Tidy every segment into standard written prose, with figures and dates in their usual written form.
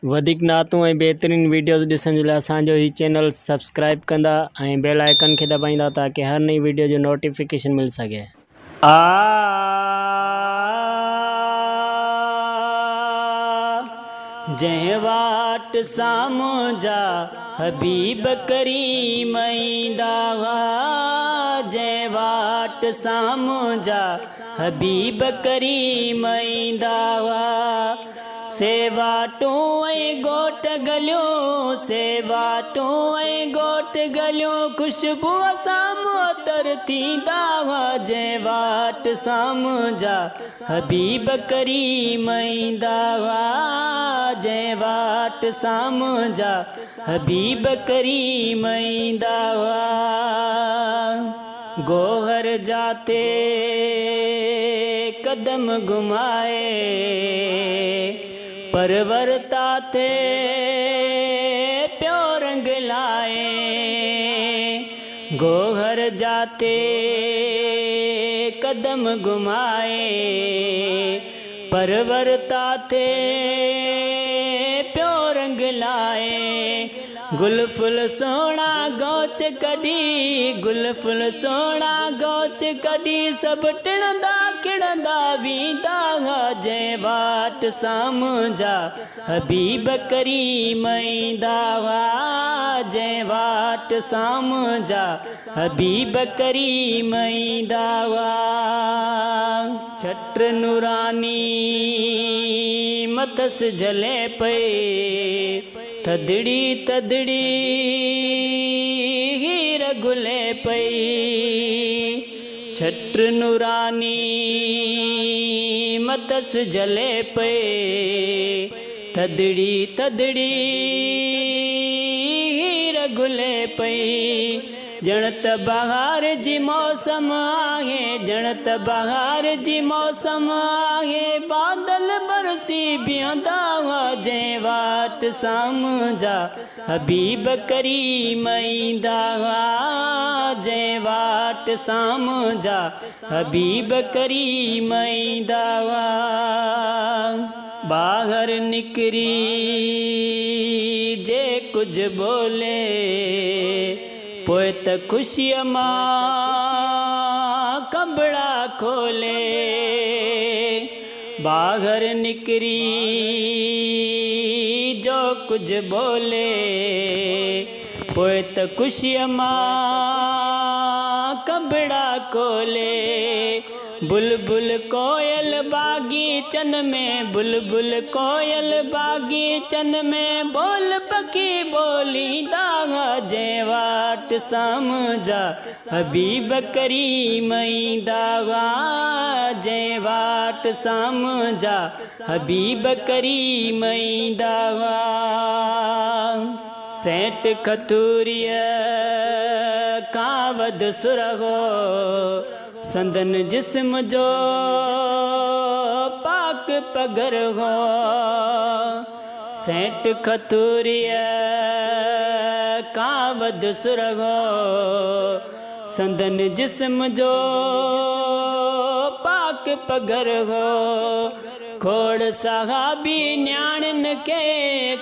वधिक नातूं ऐं बेहतरीन वीडियोज़ ॾिसण जे लाइ असांजो ही चैनल सब्सक्राइब कंदा ऐं बेल आइकन खे दबाईंदा ताकि हर नई वीडियो जो नोटिफिकेशन मिल सके। जंहिं वाट साम्हूं जा हबीब करीम ईंदा हुआ, जंहिं वाट साम्हूं जा हबीब करीम ईंदा हुआ। सेवाटूं ऐं गोट गलियूं, सेवाटूं ऐं गोट गलियूं, ख़ुशबू साम्हूं तर थींदा हुआ। जंहिं वाट साम्हूं जा हबीब करीम ईंदा हुआ, जंहिं वाट साम्हूं जा हबीब करीम ईंदा हुआ। गोहर जाते कदम घुमाए, परवरता थे प्यो रंग लाए। गोहर जाते कदम घुमाए, परवरता थे प्यो रंग लाए। गुल फुल सोना गौच कड़ी, गुल फुल सोना गौच कड़ी, सब टिणंदा खिड़ंदा वींदा हुआ। जंहिं वाट साम्हूं जा हबीब करीम ईंदा हुआ, जंहिं वाट साम्हूं जा हबीब करीम ईंदा हुआ। छत्र नूरानी मथस जले पई, थदड़ी थदड़ी हीर गुले पई। छत्र नूरानी मतस जले पे, थदड़ी थदड़ी हीर गुले पई। जणत बहार जी मौसम आहे, जणत बहार जी मौसम आहे, बादल बरसी बीहंदा हुआ। जंहिं वाट साम्हूं जा हबीब करीम ईंदा हुआ, जंहिं वाट साम्हूं जा हबीब करीम ईंदा हुआ। ॿाहिरि निकिरी जे कुझु बोले, पोइ त ख़ुशीअ मां कबड़ा खोले। ॿाहिरि निकिरी जो कुझु बोले, पोइ त ख़ुशीअ मां कबड़ा खोले। बुलबुल कोयल बागीचन में, बुलबुल कोयल बागीचन में, बोल पखी बोलींदा हुआ। जंहिं वाट साम्हूं जा हबीब करीम ईंदा हुआ, जंहिं वाट साम्हूं जा हबीब करीम ईंदा हुआ। सेठ खतूरिया खां वध सुरगो, संदन जिस्म जो पाक पगर हो। सेठ खतूरिया खां वध सुरगो, संदन जिस्म जो पाक पगर हो। खोड़ सहाबी न्याणन के,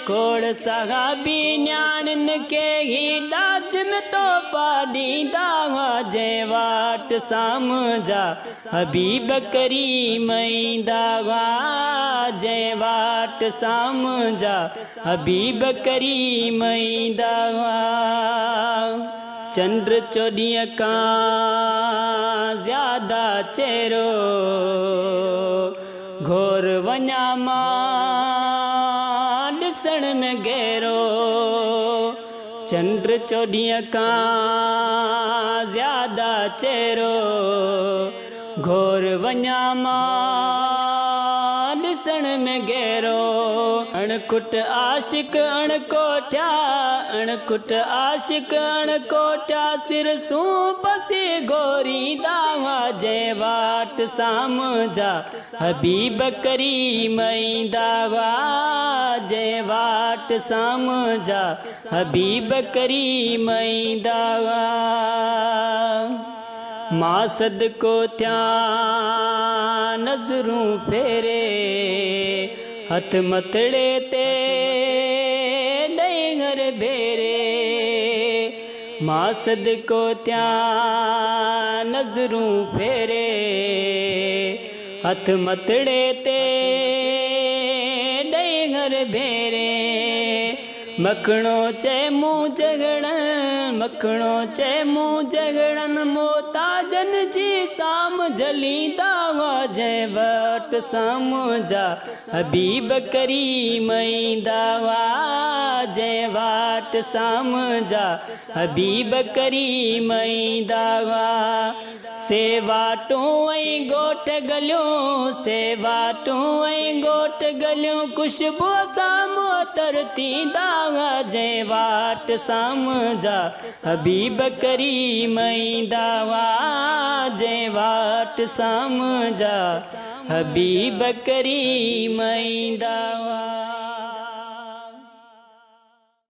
खोड़ सहाबी न्याणन के, ही डाच में तोहफा ॾींदा हुआ। जंहिं वाट साम्हूं जा हबीब करीम ईंदा हुआ, जंहिं वाट साम्हूं जा हबीब करीम ईंदा हुआ। चंद्र चोॾींहं खां ज़्यादा चेरो, घोर वञा मां ॾिसण में गहरो। चंद्र चोॾींहं खां ज़्यादा चेरो, घोर वञा मां ॾिसण में गहरो। अणकुट आशिक अणकोठिया, अणकुट आशिक अणकोठिया, सिर सूं पसी गोरींदा हुआ। जंहिं वाट साम्हूं जा हबीब करीम ईंदा हुआ, जंहिं वाट साम्हूं जा हबीब करीम ईंदा हुआ। मां सदको थिया नज़रूं फेरे हथ मतड़े ते मां सदको त्या नज़रूं फेरे हथ मतड़े ते ॾई घर भेरे मखणो चए मूं जगड़न मखणो चए मूं जगड़न मोताजन जी साम जलींदा हुआ जंहिं वटि साम्हूं जा हबीब करीम ईंदा हुआ जंहिं वटि साम्हूं जा हबीब करीम ईंदा हुआ सेवाटूं ऐं ॻोठ गलियूं सेवाटूं ऐं ॻोठ गलियूं ख़ुशबू सां मोटर थींदा हुआ जंहिं वटि साम्हूं जा हबीब करीम ईंदा हुआ जंहिं वटि साम्हूं जा हबीब करीम ईंदा हुआ।